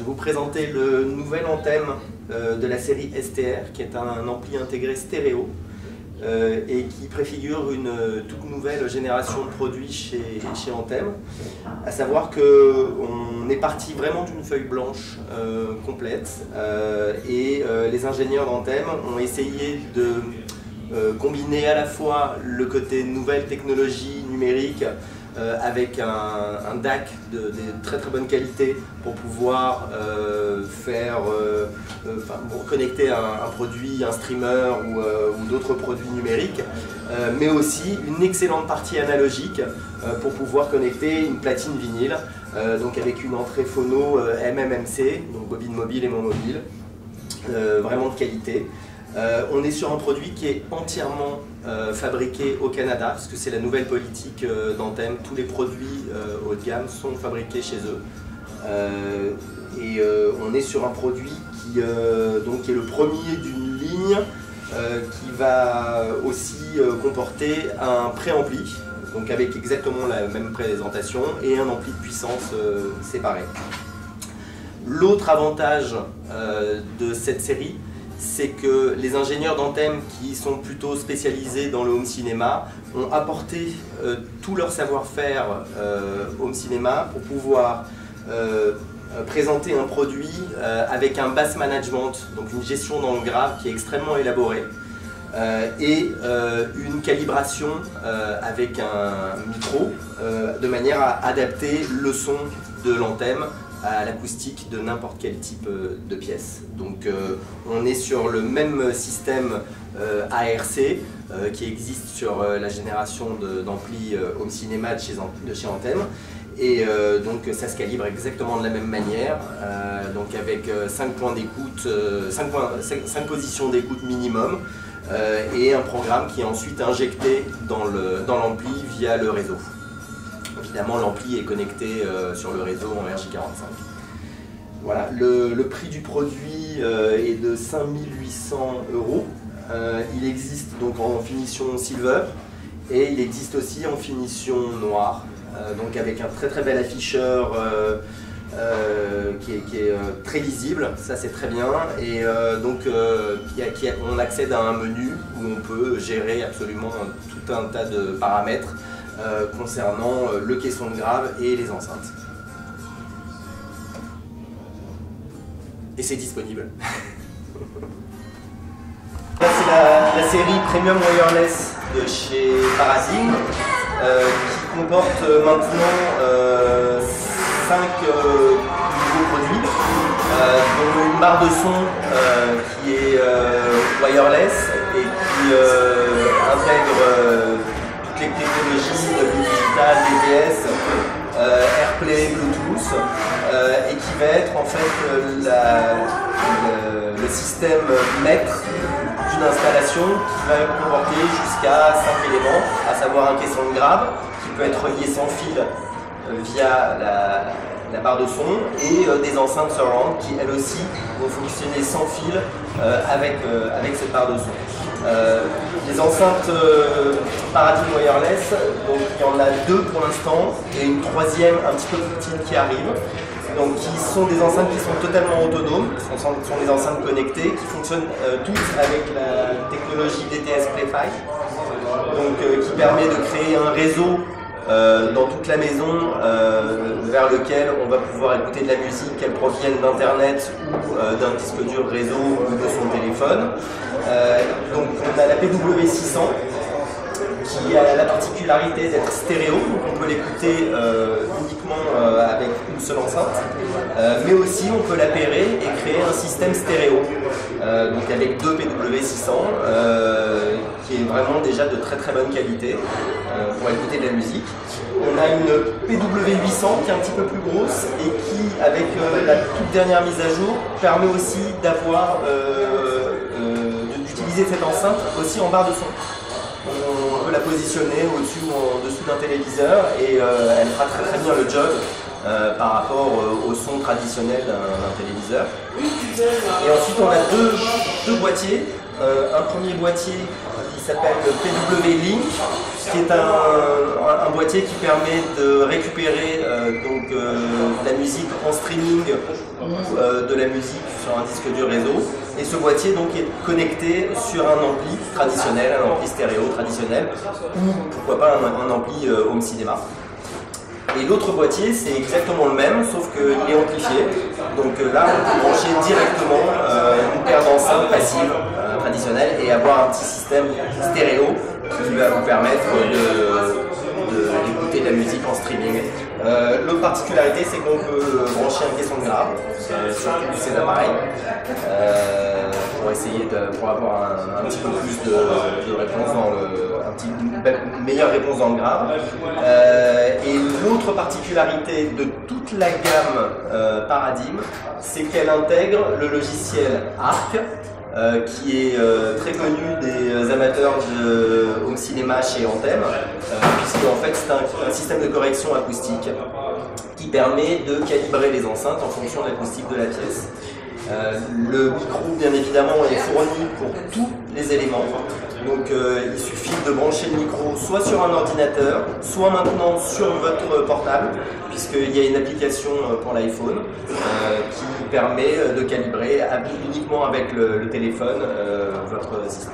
vous présenter le nouvel Anthem de la série STR, qui est un ampli intégré stéréo et qui préfigure une toute nouvelle génération de produits chez Anthem. À savoir qu'on est parti vraiment d'une feuille blanche complète et les ingénieurs d'Anthem ont essayé de combiner à la fois le côté nouvelle technologie numérique avec un DAC de très très bonne qualité pour pouvoir connecter un produit, un streamer ou d'autres produits numériques, mais aussi une excellente partie analogique pour pouvoir connecter une platine vinyle, donc avec une entrée phono MMMC, donc bobine mobile et mon mobile, vraiment de qualité. On est sur un produit qui est entièrement fabriqué au Canada, parce que c'est la nouvelle politique d'Anthem. Tous les produits haut de gamme sont fabriqués chez eux. On est sur un produit qui est le premier d'une ligne qui va aussi comporter un préampli, donc avec exactement la même présentation, et un ampli de puissance séparé. L'autre avantage de cette série, c'est que les ingénieurs d'Anthem qui sont plutôt spécialisés dans le home cinéma ont apporté tout leur savoir-faire home cinéma pour pouvoir présenter un produit avec un bass management, donc une gestion dans le grave qui est extrêmement élaborée, et une calibration avec un micro de manière à adapter le son de l'Anthem à l'acoustique de n'importe quel type de pièce. Donc on est sur le même système ARC qui existe sur la génération d'amplis home cinéma de chez Anthem, et donc ça se calibre exactement de la même manière, donc avec 5 points d'écoute, 5 positions d'écoute minimum, et un programme qui est ensuite injecté dans l'ampli via le réseau. Évidemment, l'ampli est connecté sur le réseau en RJ45. Voilà, le prix du produit est de 5 800 €. Il existe donc en finition silver et il existe aussi en finition noire, donc avec un très très bel afficheur qui est très lisible, ça c'est très bien, et on accède à un menu où on peut gérer absolument tout un tas de paramètres concernant le caisson de grave et les enceintes. Et c'est disponible. C'est la série Premium Wireless de chez Paradigm qui comporte maintenant 5 nouveaux produits, dont une barre de son qui est wireless et qui intègre toutes les technologies de digital, DTS, AirPlay, Bluetooth, et qui va être en fait le système maître d'une installation qui va comporter jusqu'à 5 éléments, à savoir un caisson de grave qui peut être relié sans fil via la barre de son, et des enceintes surround qui elles aussi vont fonctionner sans fil avec cette barre de son. Les enceintes Paradigm Wireless, donc il y en a 2 pour l'instant et une troisième un petit peu plus petite qui arrive, donc qui sont des enceintes qui sont totalement autonomes, ce sont des enceintes connectées qui fonctionnent toutes avec la technologie DTS Play-Fi, donc qui permet de créer un réseau dans toute la maison vers lequel on va pouvoir écouter de la musique, qu'elle provienne d'internet ou d'un disque dur réseau ou de son téléphone. Donc on a la PW600 qui a la particularité d'être stéréo, donc on peut l'écouter uniquement avec une seule enceinte, mais aussi on peut la pairer et créer un système stéréo, donc avec 2 PW600 qui est vraiment déjà de très très bonne qualité pour écouter de la musique. On a une PW800 qui est un petit peu plus grosse et qui, avec la toute dernière mise à jour, permet aussi d'utiliser cette enceinte aussi en barre de son. On peut la positionner au-dessus ou en dessous d'un téléviseur et elle fera très très bien le job par rapport au son traditionnel d'un téléviseur. Et ensuite on a deux boîtiers un premier boîtier qui s'appelle PW Link, qui est un boîtier qui permet de récupérer de la musique en streaming ou de la musique sur un disque dur réseau. Et ce boîtier donc est connecté sur un ampli traditionnel, un ampli stéréo traditionnel, ou pourquoi pas un ampli home cinéma. Et l'autre boîtier, c'est exactement le même, sauf qu'il est amplifié. Donc là, on peut brancher directement une paire d'enceintes passives traditionnelles et avoir un petit système stéréo qui va vous permettre d'écouter de la musique en streaming. L'autre particularité, c'est qu'on peut brancher un caisson de grave sur tous ces appareils pour avoir un petit peu plus de réponse une meilleure réponse dans le grave. Et l'autre particularité de toute la gamme Paradigm, c'est qu'elle intègre le logiciel ARC, qui est très connu des amateurs de home cinéma chez Anthem, puisque en fait c'est un système de correction acoustique qui permet de calibrer les enceintes en fonction de l'acoustique de la pièce. Le micro, bien évidemment, est fourni pour tous les éléments. Donc il suffit de brancher le micro soit sur un ordinateur, soit maintenant sur votre portable, puisqu'il y a une application pour l'iPhone qui permet de calibrer uniquement avec le téléphone votre système.